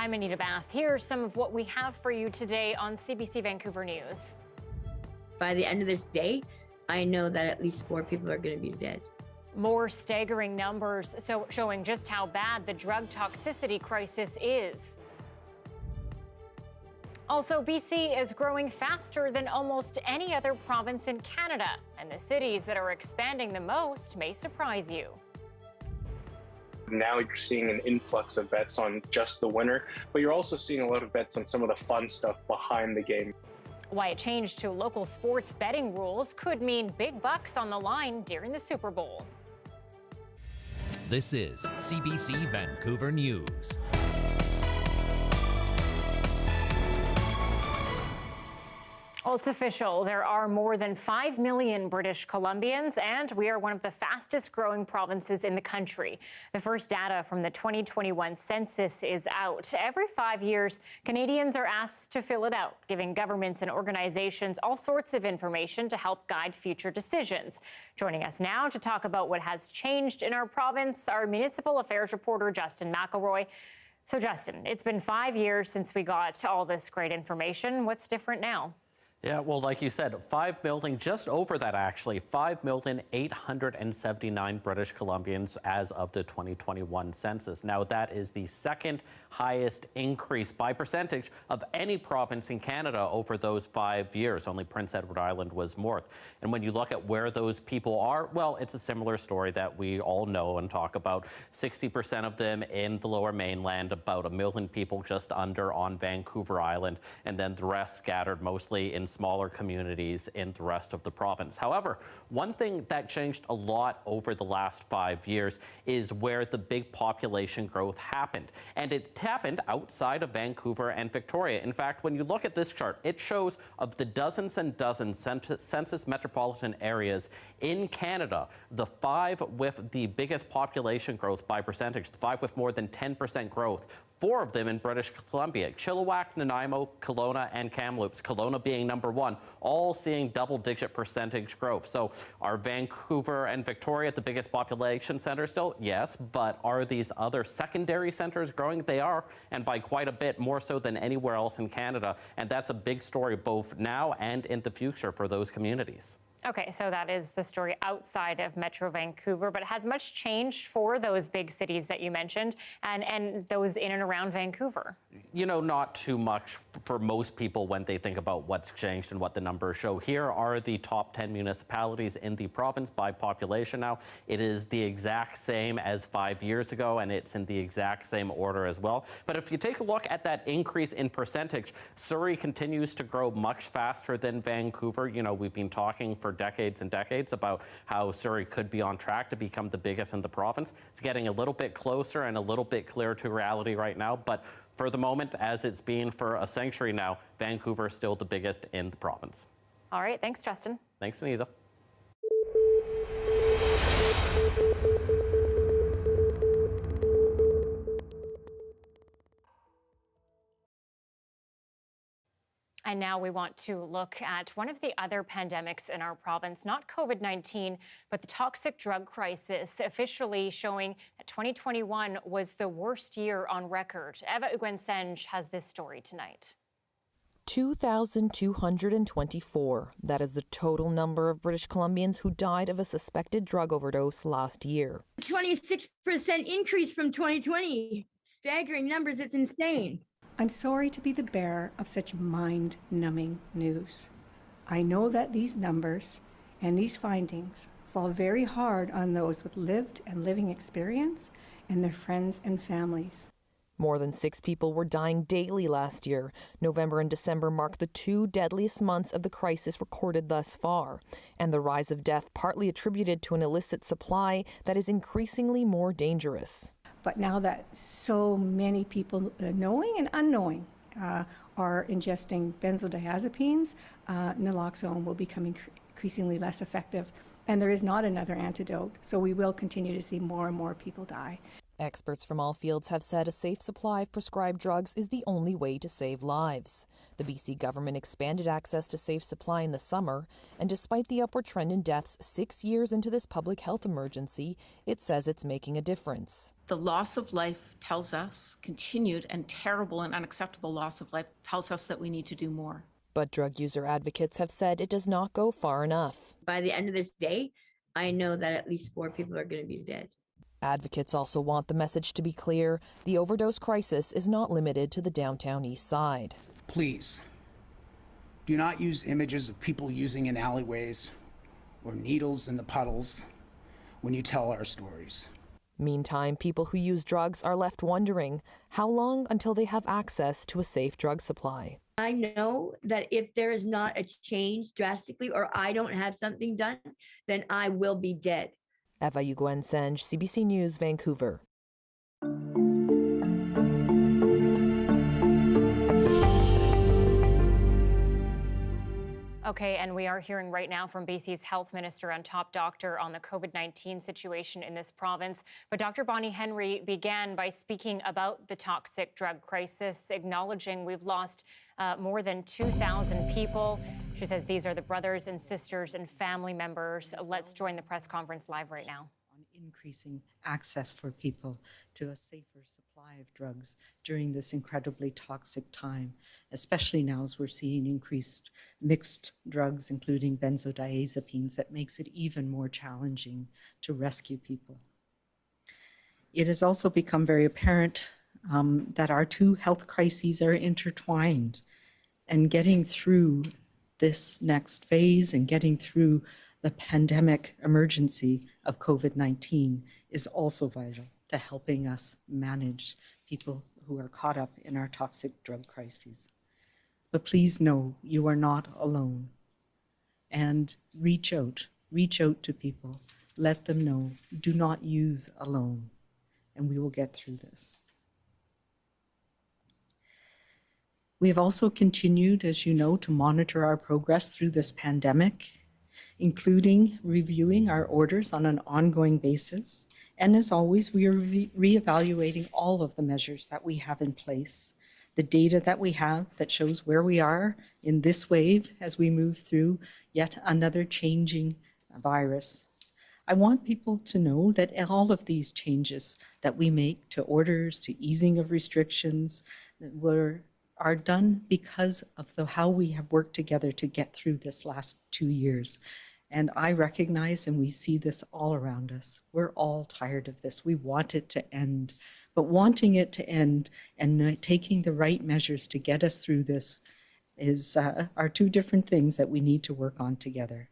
I'm Anita Bathe. Here's some of what we have for you today on CBC Vancouver News. By the end of this day, I know that at least 4 people are going to be dead. More staggering numbers showing just how bad the drug toxicity crisis is. Also, BC is growing faster than almost any other province in Canada, and the cities that are expanding the most may surprise you. Now you're seeing an influx of bets on just the winner, but you're also seeing a lot of bets on some of the fun stuff behind the game. Why a change to local sports betting rules could mean big bucks on the line during the Super Bowl. This is CBC Vancouver News. Well, it's official. There are more than 5 million British Columbians, and we are one of the fastest growing provinces in the country. The first data from the 2021 census is out. Every 5 years, Canadians are asked to fill it out, giving governments and organizations all sorts of information to help guide future decisions. Joining us now to talk about what has changed in our province, our municipal affairs reporter, Justin McElroy. So, Justin, it's been 5 years since we got all this great information. What's different now? Yeah, well, like you said, 5 million, just over that actually, 5,879 British Columbians as of the 2021 census. Now, that is the second highest increase by percentage of any province in Canada over those 5 years. Only Prince Edward Island was more. And when you look at where those people are, well, it's a similar story that we all know and talk about. 60% of them in the Lower Mainland, about 1 million people just under on Vancouver Island, and then the rest scattered mostly in smaller communities in the rest of the province. However, one thing that changed a lot over the last 5 years is where the big population growth happened. And it happened outside of Vancouver and Victoria. In fact, when you look at this chart, it shows of the dozens and dozens census metropolitan areas in Canada, the 5 with the biggest population growth by percentage, the 5 with more than 10% growth, 4 of them in British Columbia: Chilliwack, Nanaimo, Kelowna, and Kamloops. Kelowna being number 1, all seeing double-digit percentage growth. So are Vancouver and Victoria the biggest population centers still? Yes, but are these other secondary centers growing? They are, and by quite a bit, more so than anywhere else in Canada. And that's a big story both now and in the future for those communities. Okay, so that is the story outside of Metro Vancouver, but has much changed for those big cities that you mentioned and those in and around Vancouver? You know, not too much for most people when they think about what's changed and what the numbers show. Here are the top 10 municipalities in the province by population now. It is the exact same as 5 years ago, and it's in the exact same order as well. But if you take a look at that increase in percentage, Surrey continues to grow much faster than Vancouver. You know, we've been talking for decades and decades about how Surrey could be on track to become the biggest in the province. It's getting a little bit closer and a little bit clearer to reality right now, but for the moment, as it's been for a century now, Vancouver is still the biggest in the province. All right, thanks, Justin. Thanks, Anita. And now we want to look at one of the other pandemics in our province, not COVID-19, but the toxic drug crisis, officially showing that 2021 was the worst year on record. Eva Ugwensenge has this story tonight. 2,224. That is the total number of British Columbians who died of a suspected drug overdose last year. 26% increase from 2020. Staggering numbers, it's insane. I'm sorry to be the bearer of such mind-numbing news. I know that these numbers and these findings fall very hard on those with lived and living experience and their friends and families. More than 6 people were dying daily last year. November and December marked the 2 deadliest months of the crisis recorded thus far, and the rise of death partly attributed to an illicit supply that is increasingly more dangerous. But now that so many people, knowing and unknowing, are ingesting benzodiazepines, naloxone will become increasingly less effective. And there is not another antidote, so we will continue to see more and more people die. Experts from all fields have said a safe supply of prescribed drugs is the only way to save lives. The BC government expanded access to safe supply in the summer, and despite the upward trend in deaths 6 years into this public health emergency, it says it's making a difference. The loss of life tells us, continued and terrible and unacceptable loss of life tells us that we need to do more. But drug user advocates have said it does not go far enough. By the end of this day, I know that at least 4 people are going to be dead. Advocates also want the message to be clear. The overdose crisis is not limited to the downtown east side. Please, do not use images of people using in alleyways or needles in the puddles when you tell our stories. Meantime, people who use drugs are left wondering how long until they have access to a safe drug supply. I know that if there is not a change drastically or I don't have something done, then I will be dead. Eva Uguen-Senge, CBC News, Vancouver. Okay, and we are hearing right now from BC's health minister and top doctor on the COVID-19 situation in this province. But Dr. Bonnie Henry began by speaking about the toxic drug crisis, acknowledging we've lost more than 2,000 people. She says these are the brothers and sisters and family members. Let's join the press conference live right now. On increasing access for people to a safer supply of drugs during this incredibly toxic time, especially now as we're seeing increased mixed drugs, including benzodiazepines, that makes it even more challenging to rescue people. It has also become very apparent that our two health crises are intertwined, and getting through this next phase and getting through the pandemic emergency of COVID-19 is also vital to helping us manage people who are caught up in our toxic drug crises. But please know you are not alone, and reach out to people, let them know, do not use alone, and we will get through this. We have also continued, as you know, to monitor our progress through this pandemic, including reviewing our orders on an ongoing basis. And as always, we are reevaluating all of the measures that we have in place, the data that we have that shows where we are in this wave as we move through yet another changing virus. I want people to know that all of these changes that we make to orders, to easing of restrictions, are done because of how we have worked together to get through this last 2 years. And I recognize, and we see this all around us, we're all tired of this. We want it to end. But wanting it to end and taking the right measures to get us through this are two different things that we need to work on together.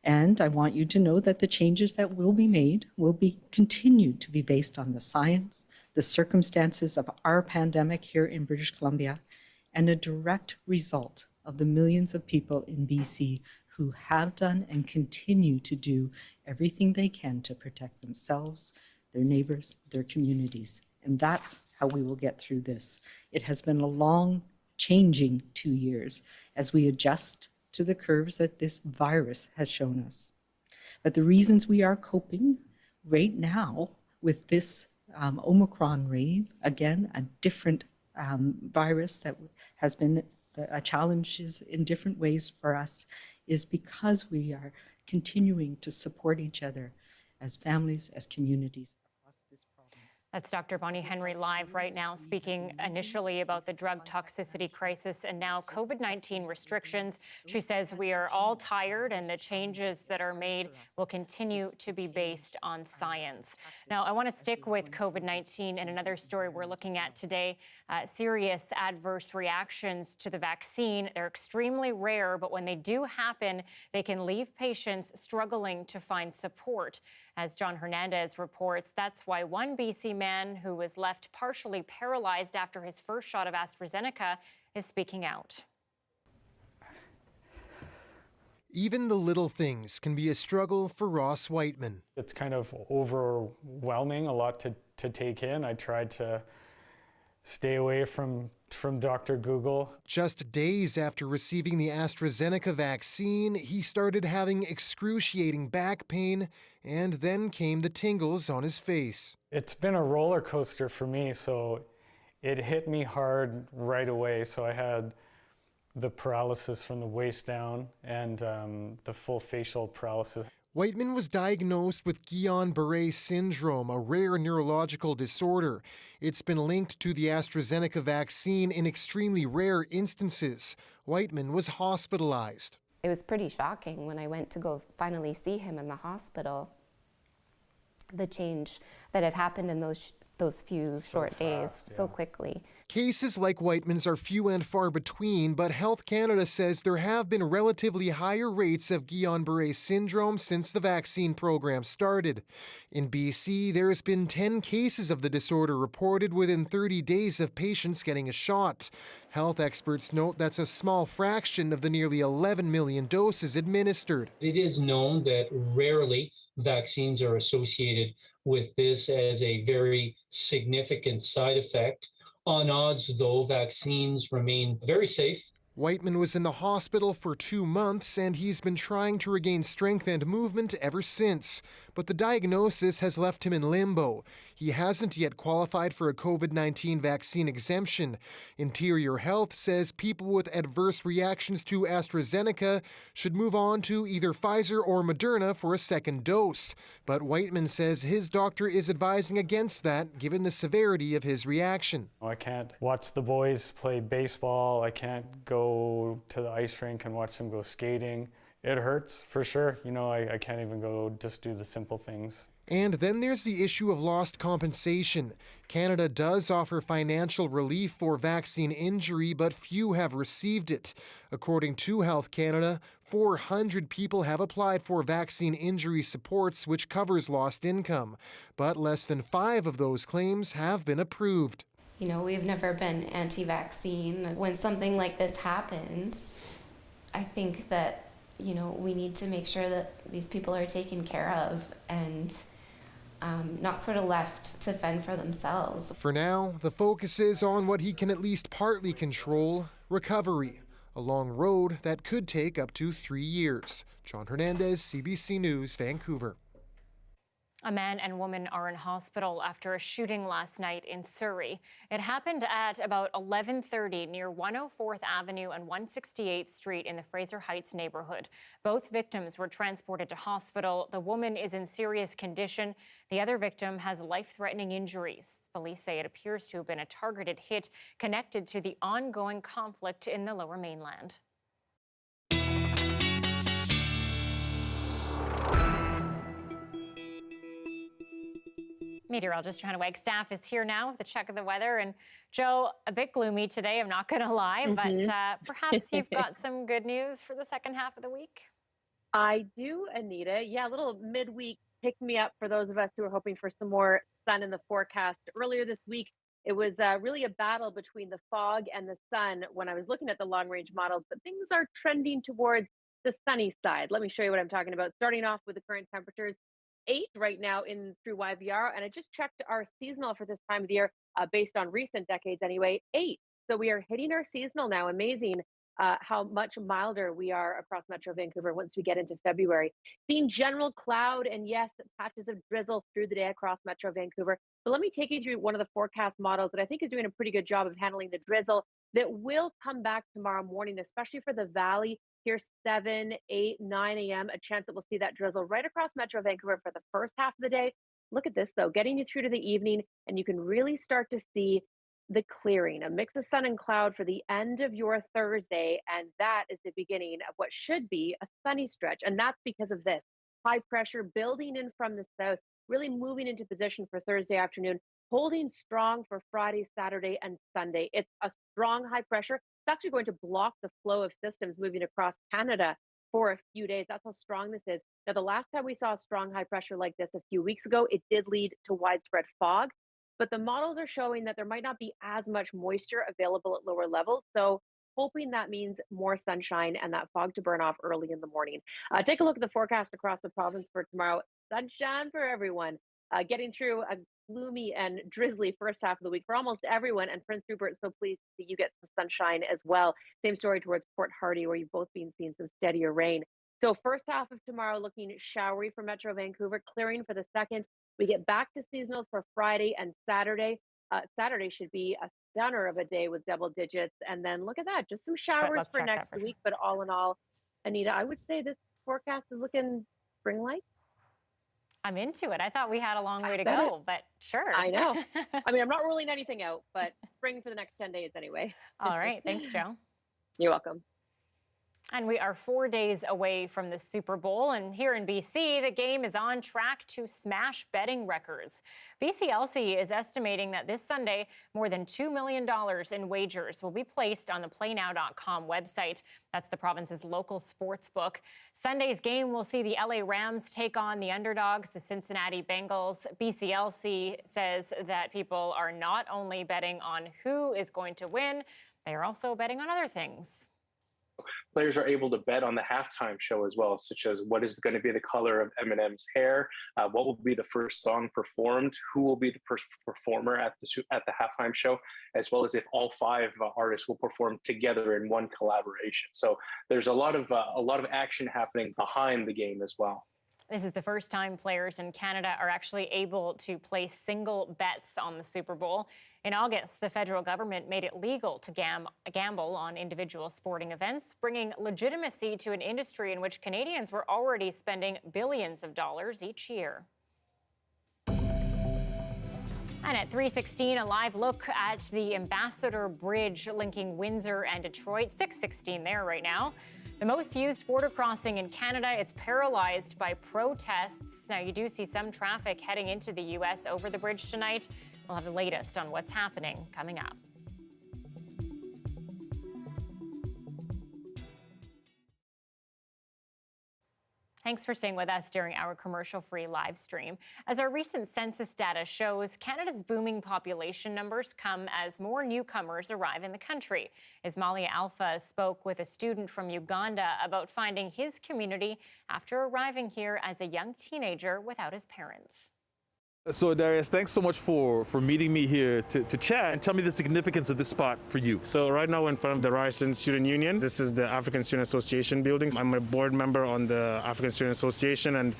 And I want you to know that the changes that will be made will be continued to be based on the science, the circumstances of our pandemic here in British Columbia, and a direct result of the millions of people in BC who have done and continue to do everything they can to protect themselves, their neighbors, their communities. And that's how we will get through this. It has been a long, changing 2 years as we adjust to the curves that this virus has shown us. But the reasons we are coping right now with this Omicron wave, again, a different virus that has been a challenge in different ways for us, is because we are continuing to support each other as families, as communities across this province. That's Dr. Bonnie Henry live right now, speaking initially about the drug toxicity crisis and now COVID-19 restrictions. She says we are all tired and the changes that are made will continue to be based on science. Now, I want to stick with COVID-19 and another story we're looking at today. Serious adverse reactions to the vaccine. They're extremely rare, but when they do happen, they can leave patients struggling to find support. As John Hernandez reports, that's why one BC man who was left partially paralyzed after his first shot of AstraZeneca is speaking out. Even the little things can be a struggle for Ross Whiteman. It's kind of overwhelming, a lot to take in. I tried to stay away from from Dr. Google. Just days after receiving the AstraZeneca vaccine, he started having excruciating back pain, and then came the tingles on his face. It's been a roller coaster for me, so it hit me hard right away. So I had the paralysis from the waist down and the full facial paralysis. Whiteman was diagnosed with Guillain-Barré syndrome, a rare neurological disorder. It's been linked to the AstraZeneca vaccine in extremely rare instances. Whiteman was hospitalized. It was pretty shocking when I went to go finally see him in the hospital, the change that had happened in those few short days so quickly. Cases like Whiteman's are few and far between, but Health Canada says there have been relatively higher rates of Guillain-Barré syndrome since the vaccine program started. In BC, there has been 10 cases of the disorder reported within 30 days of patients getting a shot. Health experts note that's a small fraction of the nearly 11 million doses administered. It is known that rarely vaccines are associated with this as a very significant side effect. On odds, though, vaccines remain very safe. Whiteman was in the hospital for 2 months, and he's been trying to regain strength and movement ever since. But the diagnosis has left him in limbo. He hasn't yet qualified for a COVID-19 vaccine exemption. Interior Health says people with adverse reactions to AstraZeneca should move on to either Pfizer or Moderna for a second dose. But Whiteman says his doctor is advising against that, given the severity of his reaction. I can't watch the boys play baseball. I can't go to the ice rink and watch them go skating. It hurts for sure. You know, I can't even go just do the simple things. And then there's the issue of lost compensation. Canada does offer financial relief for vaccine injury, but few have received it. According to Health Canada, 400 people have applied for vaccine injury supports, which covers lost income. But less than 5 of those claims have been approved. You know, we've never been anti-vaccine. When something like this happens, I think that, you know, we need to make sure that these people are taken care of and not sort of left to fend for themselves. For now, the focus is on what he can at least partly control, recovery, a long road that could take up to 3 years. John Hernandez, CBC News, Vancouver. A man and woman are in hospital after a shooting last night in Surrey. It happened at about 11:30 near 104th Avenue and 168th Street in the Fraser Heights neighborhood. Both victims were transported to hospital. The woman is in serious condition. The other victim has life-threatening injuries. Police say it appears to have been a targeted hit connected to the ongoing conflict in the Lower Mainland. Meteorologist Johanna Wagstaffe is here now with a check of the weather. And Joe, a bit gloomy today, I'm not going to lie, but perhaps you've got some good news for the second half of the week? I do, Anita. Yeah, a little midweek pick-me-up for those of us who are hoping for some more sun in the forecast. Earlier this week, it was really a battle between the fog and the sun when I was looking at the long-range models, but things are trending towards the sunny side. Let me show you what I'm talking about. Starting off with the current temperatures. 8 right now in through YVR, and I just checked our seasonal for this time of the year based on recent decades anyway, 8. So we are hitting our seasonal now. Amazing how much milder we are across Metro Vancouver once we get into February. Seeing general cloud and yes, patches of drizzle through the day across Metro Vancouver. But let me take you through one of the forecast models that I think is doing a pretty good job of handling the drizzle that will come back tomorrow morning, especially for the valley. Here, 7, 8, 9 a.m., a chance that we'll see that drizzle right across Metro Vancouver for the first half of the day. Look at this, though, getting you through to the evening, and you can really start to see the clearing, a mix of sun and cloud for the end of your Thursday, and that is the beginning of what should be a sunny stretch, and that's because of this high pressure building in from the south, really moving into position for Thursday afternoon, holding strong for Friday, Saturday, and Sunday. It's a strong high pressure. It's actually going to block the flow of systems moving across Canada for a few days. That's how strong this is. Now, the last time we saw a strong high pressure like this a few weeks ago, it did lead to widespread fog, but the models are showing that there might not be as much moisture available at lower levels. So hoping that means more sunshine and that fog to burn off early in the morning. Take a look at the forecast across the province for tomorrow. Sunshine for everyone. getting through a gloomy and drizzly first half of the week for almost everyone. And Prince Rupert, so pleased to see you get some sunshine as well. Same story towards Port Hardy, where you've both been seeing some steadier rain. So first half of tomorrow looking showery for Metro Vancouver, clearing for the second. We get back to seasonals for Friday and Saturday. Saturday should be a stunner of a day with double digits. And then look at that, just some showers for next week. But all in all, Anita, I would say this forecast is looking spring-like. I'm into it. I thought we had a long way to go, but sure. I know. I mean, I'm not ruling anything out, but spring for the next 10 days anyway. All right. Thanks, Joe. You're welcome. And we are 4 days away from the Super Bowl, and here in BC, the game is on track to smash betting records. BCLC is estimating that this Sunday, more than $2 million in wagers will be placed on the playnow.com website. That's the province's local sports book. Sunday's game will see the LA Rams take on the underdogs, the Cincinnati Bengals. BCLC says that people are not only betting on who is going to win, they are also betting on other things. Players are able to bet on the halftime show as well, such as what is going to be the color of Eminem's hair, what will be the first song performed, who will be the performer at the halftime show, as well as if all 5 artists will perform together in one collaboration. So there's a lot of action happening behind the game as well. This is the first time players in Canada are actually able to place single bets on the Super Bowl. In August, the federal government made it legal to gamble on individual sporting events, bringing legitimacy to an industry in which Canadians were already spending billions of dollars each year. And at 3:16, a live look at the Ambassador Bridge linking Windsor and Detroit. 6:16 there right now. The most used border crossing in Canada, it's paralyzed by protests. Now, you do see some traffic heading into the U.S. over the bridge tonight. We'll have the latest on what's happening coming up. Thanks for staying with us during our commercial-free live stream. As our recent census data shows, Canada's booming population numbers come as more newcomers arrive in the country. Ismalia Alpha spoke with a student from Uganda about finding his community after arriving here as a young teenager without his parents. So Darius, thanks so much for meeting me here to chat and tell me the significance of this spot for you. So right now we're in front of the Ryerson Student Union. This is the African Student Association building. I'm a board member on the African Student Association, and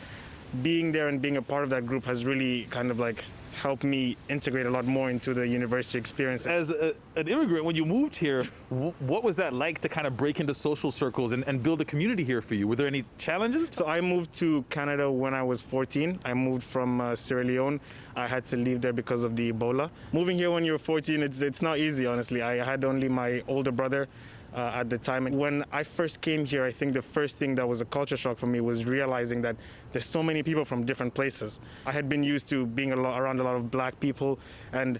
being there and being a part of that group has really kind of like helped me integrate a lot more into the university experience. As an immigrant, when you moved here, what was that like to kind of break into social circles and build a community here for you? Were there any challenges? So I moved to Canada when I was 14. I moved from Sierra Leone. I had to leave there because of the Ebola. Moving here when you're 14, it's not easy, honestly. I had only my older brother at the time. When I first came here, I think the first thing that was a culture shock for me was realizing that there's so many people from different places. I had been used to being around a lot of black people, and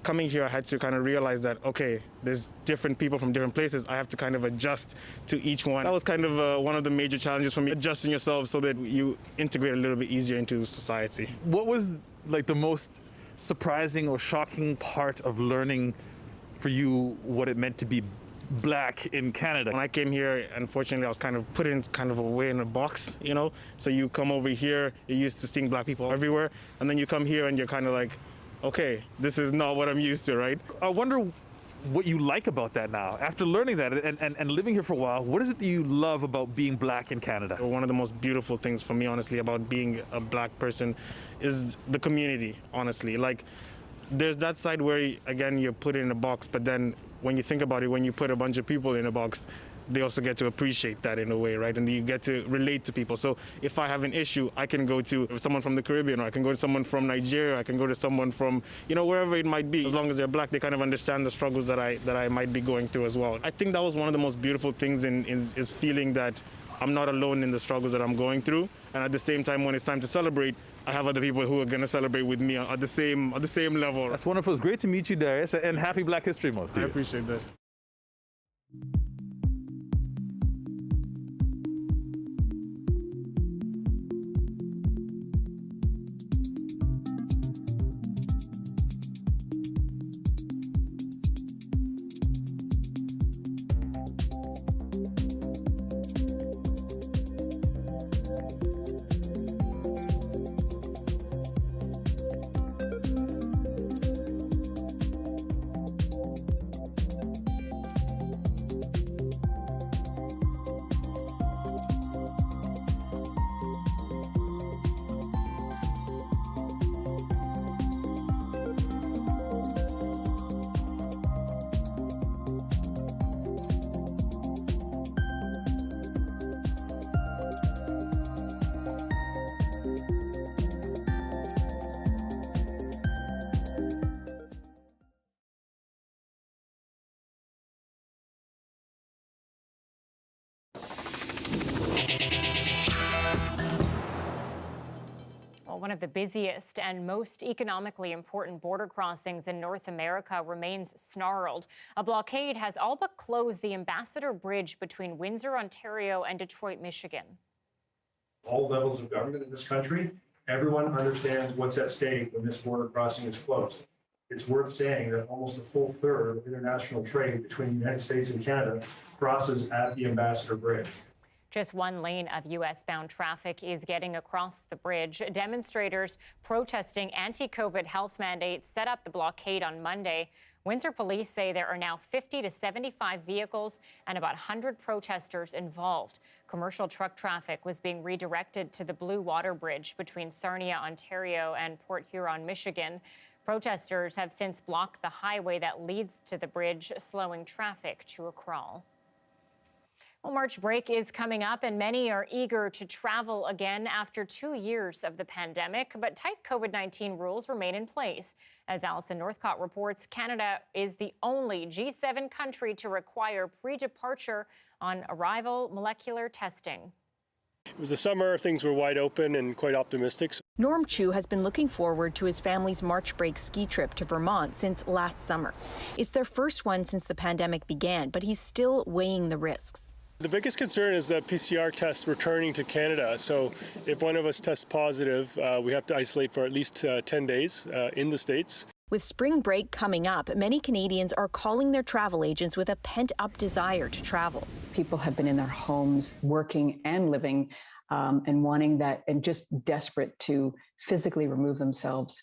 coming here I had to kind of realize that, okay, there's different people from different places. I have to kind of adjust to each one. That was kind of one of the major challenges for me, adjusting yourself so that you integrate a little bit easier into society. What was like the most surprising or shocking part of learning for you what it meant to be black in Canada? When I came here, unfortunately, I was kind of put in kind of away in a box, you know? So you come over here, you're used to seeing black people everywhere, and then you come here and you're kind of like, okay, this is not what I'm used to, right? I wonder what you like about that now. After learning that and living here for a while, what is it that you love about being black in Canada? One of the most beautiful things for me, honestly, about being a black person is the community, honestly. Like, there's that side where, again, you're put in a box, but then when you think about it, when you put a bunch of people in a box, they also get to appreciate that in a way, right? And you get to relate to people. So if I have an issue, I can go to someone from the Caribbean, or I can go to someone from Nigeria, I can go to someone from, you know, wherever it might be. As long as they're black, they kind of understand the struggles that I might be going through as well. I think that was one of the most beautiful things is feeling that I'm not alone in the struggles that I'm going through. And at the same time, when it's time to celebrate, I have other people who are going to celebrate with me at the same level. That's wonderful. It's great to meet you, Darius, and happy Black History Month to you. I appreciate that. Well, one of the busiest and most economically important border crossings in North America remains snarled. A blockade has all but closed the Ambassador Bridge between Windsor, Ontario and Detroit, Michigan. All levels of government in this country, everyone understands what's at stake when this border crossing is closed. It's worth saying that almost a full third of international trade between the United States and Canada crosses at the Ambassador Bridge. Just one lane of U.S.-bound traffic is getting across the bridge. Demonstrators protesting anti-COVID health mandates set up the blockade on Monday. Windsor police say there are now 50 to 75 vehicles and about 100 protesters involved. Commercial truck traffic was being redirected to the Blue Water Bridge between Sarnia, Ontario and Port Huron, Michigan. Protesters have since blocked the highway that leads to the bridge, slowing traffic to a crawl. Well, March break is coming up and many are eager to travel again after 2 years of the pandemic, but tight COVID-19 rules remain in place. As Alison Northcott reports, Canada is the only G7 country to require pre-departure on arrival molecular testing. It was the summer, things were wide open and quite optimistic. Norm Chu has been looking forward to his family's March break ski trip to Vermont since last summer. It's their first one since the pandemic began, but he's still weighing the risks. The biggest concern is the PCR tests returning to Canada. So if one of us tests positive, we have to isolate for at least 10 days in the States. With spring break coming up, many Canadians are calling their travel agents with a pent-up desire to travel. People have been in their homes, working and living, and wanting that, and just desperate to physically remove themselves,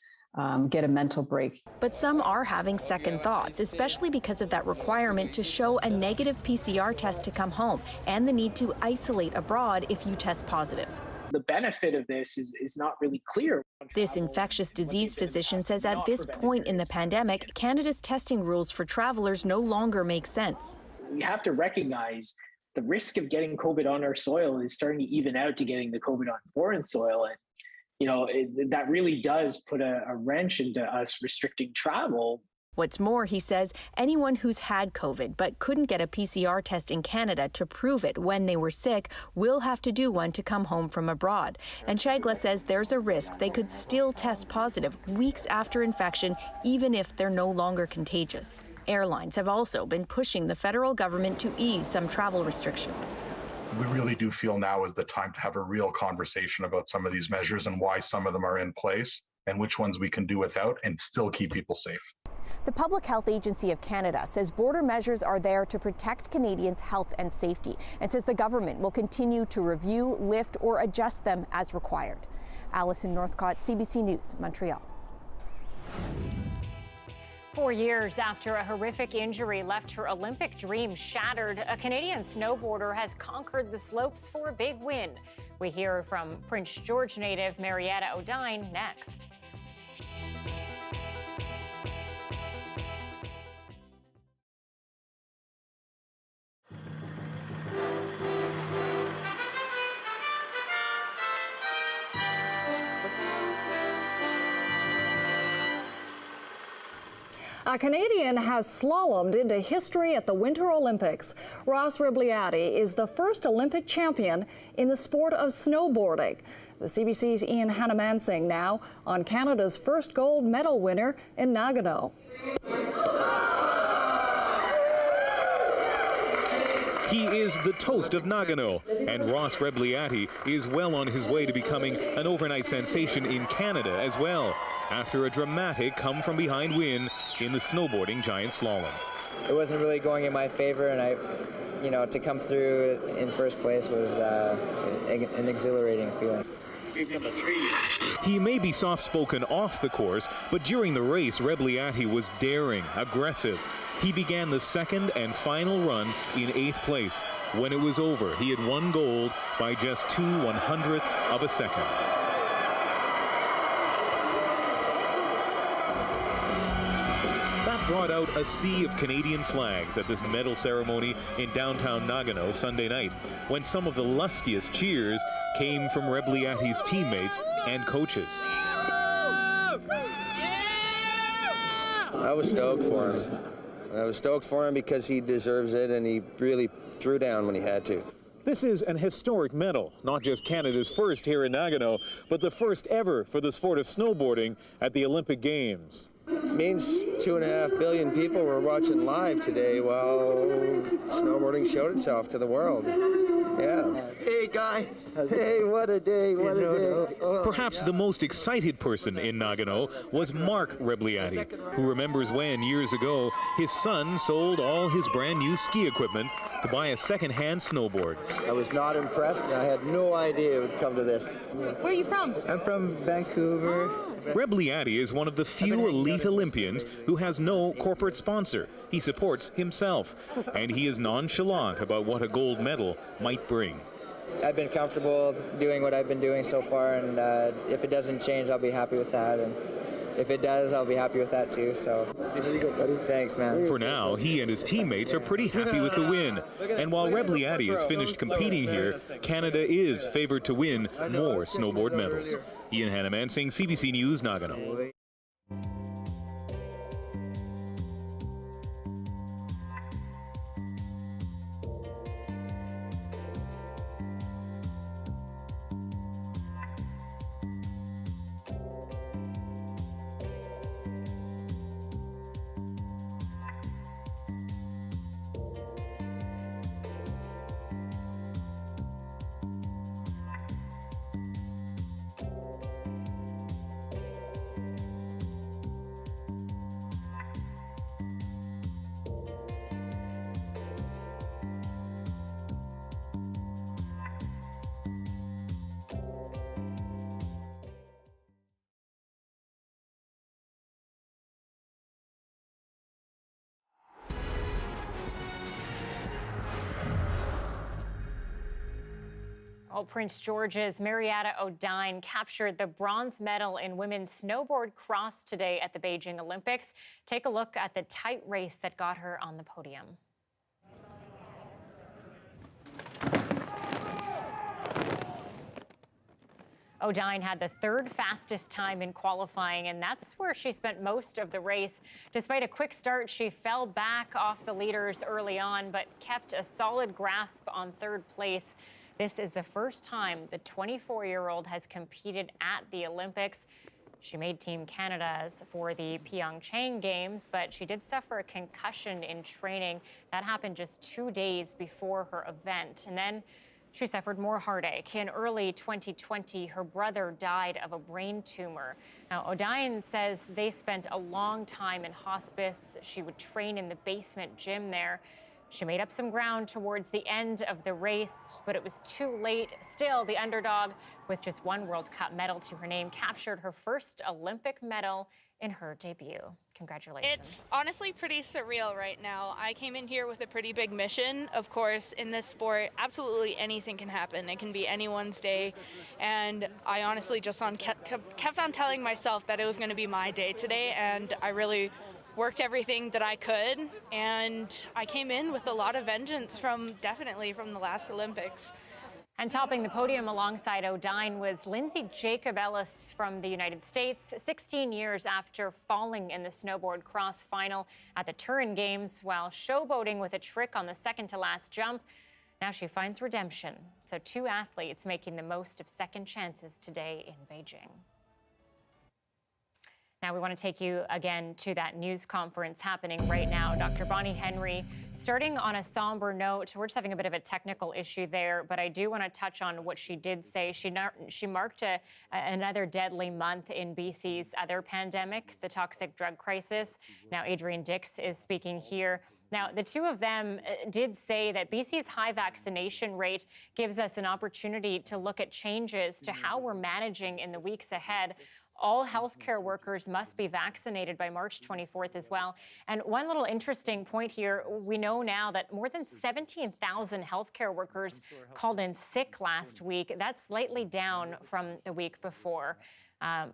get a mental break. But some are having second thoughts, especially because of that requirement to show a negative PCR test to come home and the need to isolate abroad if you test positive. The benefit of this is not really clear. This infectious disease physician says at this point in the pandemic, Canada's testing rules for travelers no longer make sense. We have to recognize the risk of getting COVID on our soil is starting to even out to getting the COVID on foreign soil. And, you know, that really does put a wrench into us restricting travel. What's more, he says, anyone who's had COVID but couldn't get a PCR test in Canada to prove it when they were sick will have to do one to come home from abroad. And Shagla says there's a risk they could still test positive weeks after infection, even if they're no longer contagious. Airlines have also been pushing the federal government to ease some travel restrictions. We really do feel now is the time to have a real conversation about some of these measures and why some of them are in place and which ones we can do without and still keep people safe. The Public Health Agency of Canada says border measures are there to protect Canadians' health and safety, and says the government will continue to review, lift, or adjust them as required. Alison Northcott, CBC News, Montreal. 4 years after a horrific injury left her Olympic dream shattered, a Canadian snowboarder has conquered the slopes for a big win. We hear from Prince George native Marietta O'Dine next. A Canadian has slalomed into history at the Winter Olympics. Ross Rebliati is the first Olympic champion in the sport of snowboarding. The CBC's Ian Hannamansing now on Canada's first gold medal winner in Nagano. He is the toast of Nagano, and Ross Rebliati is well on his way to becoming an overnight sensation in Canada as well, after a dramatic come-from-behind win in the snowboarding giant slalom. It wasn't really going in my favor, and to come through in first place was an exhilarating feeling. He may be soft-spoken off the course, but during the race, Rebliati was daring, aggressive. He began the second and final run in 8th place. When it was over, he had won gold by just 2/100ths of a second. That brought out a sea of Canadian flags at this medal ceremony in downtown Nagano Sunday night, when some of the lustiest cheers came from Rebliati's teammates and coaches. I was stoked for him. I was stoked for him because he deserves it, and he really threw down when he had to. This is an historic medal, not just Canada's first here in Nagano, but the first ever for the sport of snowboarding at the Olympic Games. Means 2.5 billion people were watching live today while snowboarding showed itself to the world. Yeah. Hey, Guy. Hey, what a day, what a day. Oh. Perhaps the most excited person in Nagano was Mark Rebliati, who remembers when, years ago, his son sold all his brand new ski equipment to buy a second-hand snowboard. I was not impressed, and I had no idea it would come to this. Where are you from? I'm from Vancouver. Rebliati is one of the few elite Olympians who has no corporate sponsor. He supports himself, and he is nonchalant about what a gold medal might bring. I've been comfortable doing what I've been doing so far, and if it doesn't change, I'll be happy with that. And if it does, I'll be happy with that too. So, there you go, buddy. Thanks, man. For now, he and his teammates are pretty happy with the win. And while Rebliati is finished competing here, Canada is favored to win more snowboard medals. Ian Hannamansing, CBC News, Nagano. Well, Prince George's Marietta O'Dine captured the bronze medal in women's snowboard cross today at the Beijing Olympics. Take a look at the tight race that got her on the podium. O'Dine had the third fastest time in qualifying, and that's where she spent most of the race. Despite a quick start, she fell back off the leaders early on, but kept a solid grasp on third place. This is the first time the 24-year-old has competed at the Olympics. She made Team Canada's for the Pyeongchang Games, but she did suffer a concussion in training. That happened just 2 days before her event. And then she suffered more heartache. In early 2020, her brother died of a brain tumor. Now, O'Dine says they spent a long time in hospice. She would train in the basement gym there. She made up some ground towards the end of the race, but it was too late. Still, the underdog, with just one World Cup medal to her name, captured her first Olympic medal in her debut. Congratulations. It's honestly pretty surreal right now. I came in here with a pretty big mission. Of course, in this sport, absolutely anything can happen. It can be anyone's day. And I honestly just kept on telling myself that it was going to be my day today, and I really worked everything that I could, and I came in with a lot of vengeance definitely from the last Olympics. And topping the podium alongside O'Dine was Lindsay Jacob-Ellis from the United States, 16 years after falling in the snowboard cross final at the Turin Games while showboating with a trick on the second-to-last jump. Now she finds redemption. So 2 athletes making the most of second chances today in Beijing. Now we want to take you again to that news conference happening right now. Dr. Bonnie Henry, starting on a somber note, we're just having a bit of a technical issue there, but I do want to touch on what she did say. She marked another deadly month in BC's other pandemic, the toxic drug crisis. Now Adrian Dix is speaking here. Now, the two of them did say that BC's high vaccination rate gives us an opportunity to look at changes to how we're managing in the weeks ahead. All healthcare workers must be vaccinated by March 24th as well. And one little interesting point here, we know now that more than 17,000 healthcare workers called in sick last week. That's slightly down from the week before.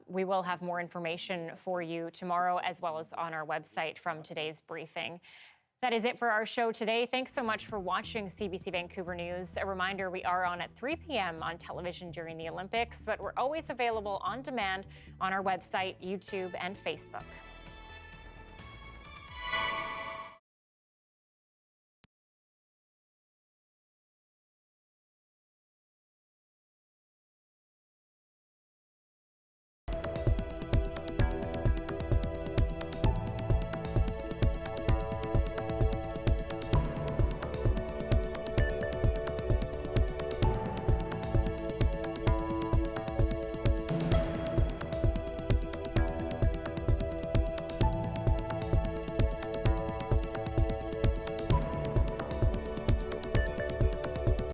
We will have more information for you tomorrow as well as on our website from today's briefing. That is it for our show today. Thanks so much for watching CBC Vancouver News. A reminder, we are on at 3 p.m. on television during the Olympics, but we're always available on demand on our website, YouTube, and Facebook.